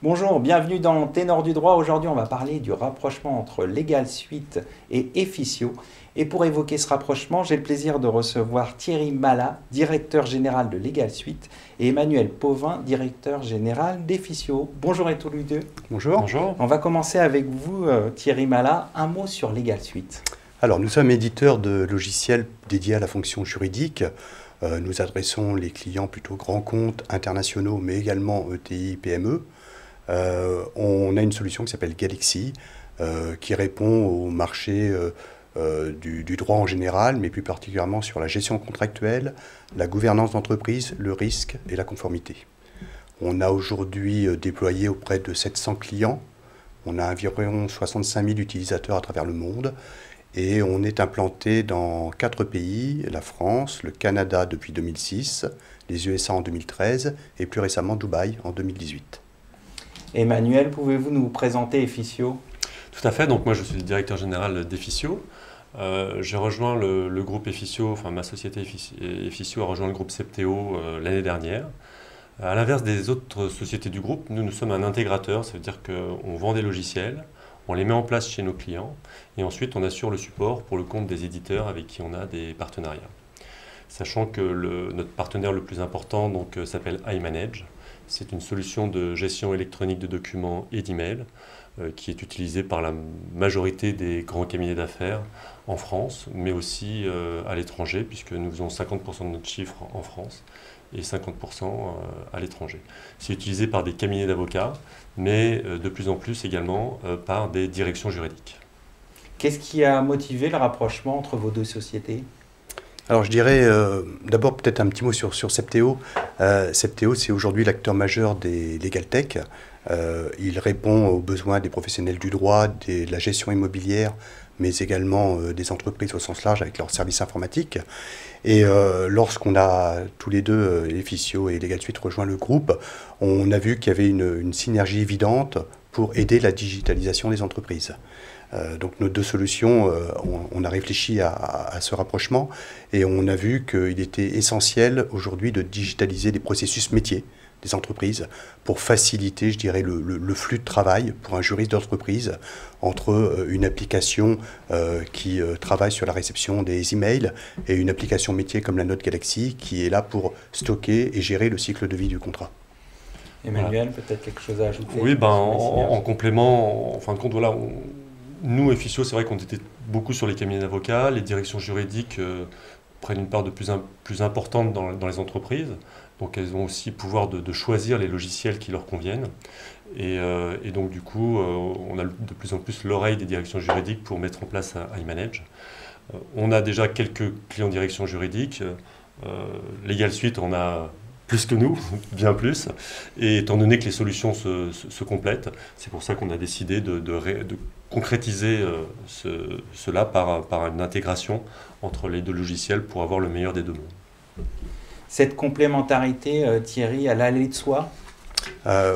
Bonjour, bienvenue dans Ténor du droit. Aujourd'hui, on va parler du rapprochement entre Legal Suite et Efficio. Et pour évoquer ce rapprochement, j'ai le plaisir de recevoir Thierry Mallat, directeur général de Legal Suite, et Emmanuel Pauvin, directeur général d'Efficio. Bonjour à tous les deux. Bonjour. Bonjour. On va commencer avec vous, Thierry Mallat. Un mot sur Legal Suite. Alors, nous sommes éditeurs de logiciels dédiés à la fonction juridique. Nous adressons les clients plutôt grands comptes, internationaux, mais également ETI, PME. On a une solution qui s'appelle Galaxy, qui répond au marché du droit en général, mais plus particulièrement sur la gestion contractuelle, la gouvernance d'entreprise, le risque et la conformité. On a aujourd'hui déployé auprès de 700 clients. On a environ 65 000 utilisateurs à travers le monde. Et on est implanté dans 4 pays, la France, le Canada depuis 2006, les USA en 2013 et plus récemment Dubaï en 2018. Emmanuel, pouvez-vous nous présenter Efficio? Tout à fait, donc moi je suis le directeur général d'Efficio. J'ai rejoint le groupe Efficio, enfin ma société Efficio a rejoint le groupe Septéo l'année dernière. À l'inverse des autres sociétés du groupe, nous sommes un intégrateur, ça veut dire qu'on vend des logiciels, on les met en place chez nos clients et ensuite on assure le support pour le compte des éditeurs avec qui on a des partenariats. Sachant que notre partenaire le plus important s'appelle iManage. C'est une solution de gestion électronique de documents et d'emails qui est utilisée par la majorité des grands cabinets d'affaires en France, mais aussi à l'étranger, puisque nous faisons 50% de notre chiffre en France et 50% à l'étranger. C'est utilisé par des cabinets d'avocats, mais de plus en plus également par des directions juridiques. Qu'est-ce qui a motivé le rapprochement entre vos deux sociétés? Alors je dirais d'abord peut-être un petit mot sur Septéo. Septéo, c'est aujourd'hui l'acteur majeur des Legal Tech. Il répond aux besoins des professionnels du droit, de la gestion immobilière, mais également des entreprises au sens large avec leurs services informatiques. Et lorsqu'on a tous les deux, Efficio et Legal Suite, rejoint le groupe, on a vu qu'il y avait une synergie évidente pour aider la digitalisation des entreprises. Donc nos deux solutions, on a réfléchi à ce rapprochement et on a vu qu'il était essentiel aujourd'hui de digitaliser les processus métiers des entreprises pour faciliter, je dirais, le flux de travail pour un juriste d'entreprise entre une application qui travaille sur la réception des emails et une application métier comme la Note Galaxy qui est là pour stocker et gérer le cycle de vie du contrat. Emmanuel, peut-être quelque chose à ajouter? Oui, en complément, en fin de compte, voilà, nous, Efficio, c'est vrai qu'on était beaucoup sur les cabinets d'avocats, les directions juridiques prennent une part de plus importante dans les entreprises, donc elles ont aussi le pouvoir de choisir les logiciels qui leur conviennent, et donc du coup, on a de plus en plus l'oreille des directions juridiques pour mettre en place iManage. On a déjà quelques clients direction juridique, Legal Suite on a plus que nous, bien plus, et étant donné que les solutions se complètent, c'est pour ça qu'on a décidé de concrétiser cela par une intégration entre les deux logiciels pour avoir le meilleur des deux mondes. Cette complémentarité, Thierry, elle allait de soi?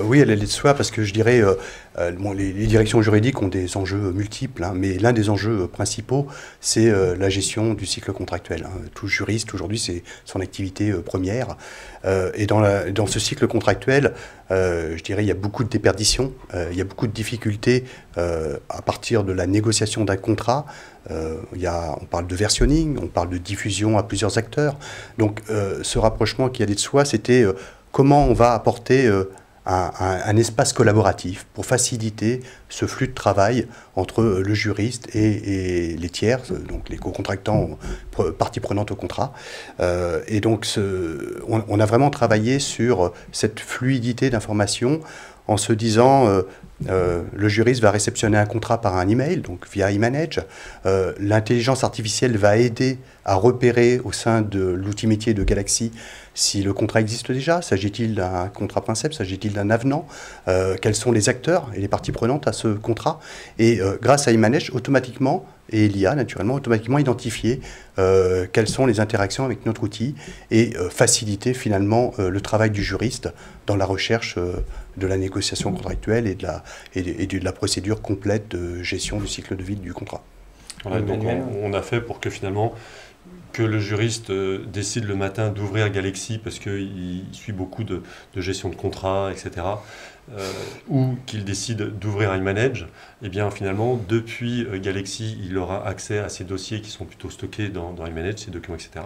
Oui, elle allait de soi parce que je dirais, les directions juridiques ont des enjeux multiples, mais l'un des enjeux principaux, c'est la gestion du cycle contractuel. Tout juriste, aujourd'hui, c'est son activité première. Et dans ce cycle contractuel, je dirais, il y a beaucoup de déperditions, il y a beaucoup de difficultés à partir de la négociation d'un contrat. On parle de versionning, on parle de diffusion à plusieurs acteurs. Donc, ce rapprochement qui allait de soi, c'était comment on va apporter un espace collaboratif pour faciliter ce flux de travail entre le juriste et les tiers, donc les co-contractants, parties prenantes au contrat. Et donc, on a vraiment travaillé sur cette fluidité d'information en se disant le juriste va réceptionner un contrat par un email, donc via iManage. L'intelligence artificielle va aider à repérer au sein de l'outil métier de Galaxy si le contrat existe déjà. S'agit-il d'un contrat principe? S'agit-il d'un avenant? Quels sont les acteurs et les parties prenantes à ce contrat? Et grâce à iManage, automatiquement, et l'IA naturellement, automatiquement identifier quelles sont les interactions avec notre outil et faciliter finalement le travail du juriste dans la recherche de la négociation contractuelle et de la procédure complète de gestion du cycle de vie du contrat. Voilà, donc on a fait pour que finalement que le juriste décide le matin d'ouvrir Galaxy parce qu'il suit beaucoup de gestion de contrats, etc., ou qu'il décide d'ouvrir iManage, eh bien finalement, depuis Galaxy, il aura accès à ces dossiers qui sont plutôt stockés dans iManage, ces documents, etc.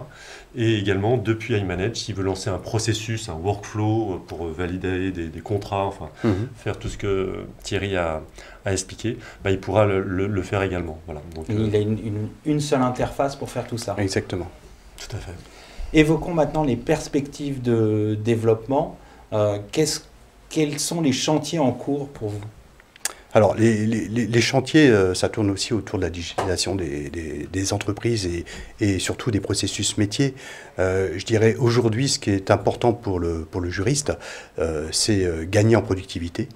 Et également, depuis iManage, s'il veut lancer un processus, un workflow pour valider des contrats, enfin, faire tout ce que Thierry a expliqué, bah, il pourra le faire également. Voilà. Donc, il a une seule interface pour faire tout ça. Exactement. Tout à fait. Évoquons maintenant les perspectives de développement. Quels sont les chantiers en cours pour vous? Alors, les chantiers, ça tourne aussi autour de la digitalisation des entreprises et surtout des processus métiers. Je dirais aujourd'hui, ce qui est important pour le juriste, c'est gagner en productivité,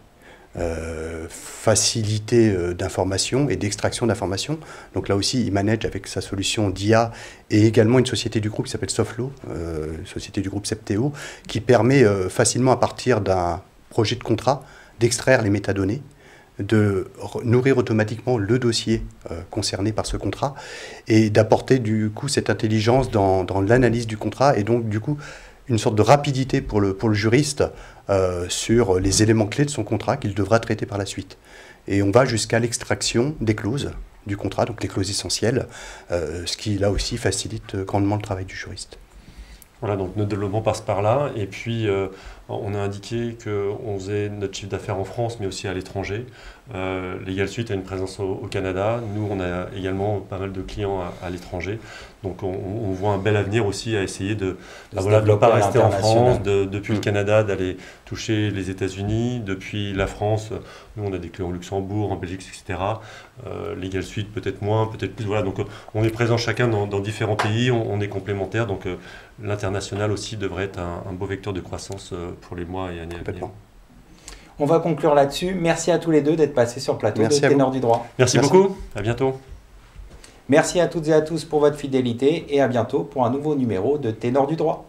facilité d'information et d'extraction d'informations. Donc là aussi, iManage avec sa solution d'IA et également une société du groupe qui s'appelle Softlaw, société du groupe Septéo, qui permet facilement à partir d'un projet de contrat d'extraire les métadonnées, de nourrir automatiquement le dossier concerné par ce contrat et d'apporter du coup cette intelligence dans l'analyse du contrat et donc du coup une sorte de rapidité pour le juriste sur les éléments clés de son contrat qu'il devra traiter par la suite. Et on va jusqu'à l'extraction des clauses du contrat, donc les clauses essentielles, ce qui là aussi facilite grandement le travail du juriste. Voilà, donc notre développement passe par là, et puis on a indiqué qu'on faisait notre chiffre d'affaires en France, mais aussi à l'étranger. Legal Suite a une présence au Canada, nous on a également pas mal de clients à l'étranger, donc on voit un bel avenir aussi à essayer de ne pas rester en France, depuis le Canada, d'aller toucher les États-Unis, depuis la France, nous on a des clients au Luxembourg, en Belgique, etc. Legal Suite peut-être moins, peut-être plus, voilà, donc on est présent chacun dans différents pays, on est complémentaires, donc l'international aussi devrait être un beau vecteur de croissance pour les mois et années à venir. On va conclure là-dessus. Merci à tous les deux d'être passés sur le plateau de Ténor du droit. Merci beaucoup, à bientôt. Merci à toutes et à tous pour votre fidélité et à bientôt pour un nouveau numéro de Ténor du droit.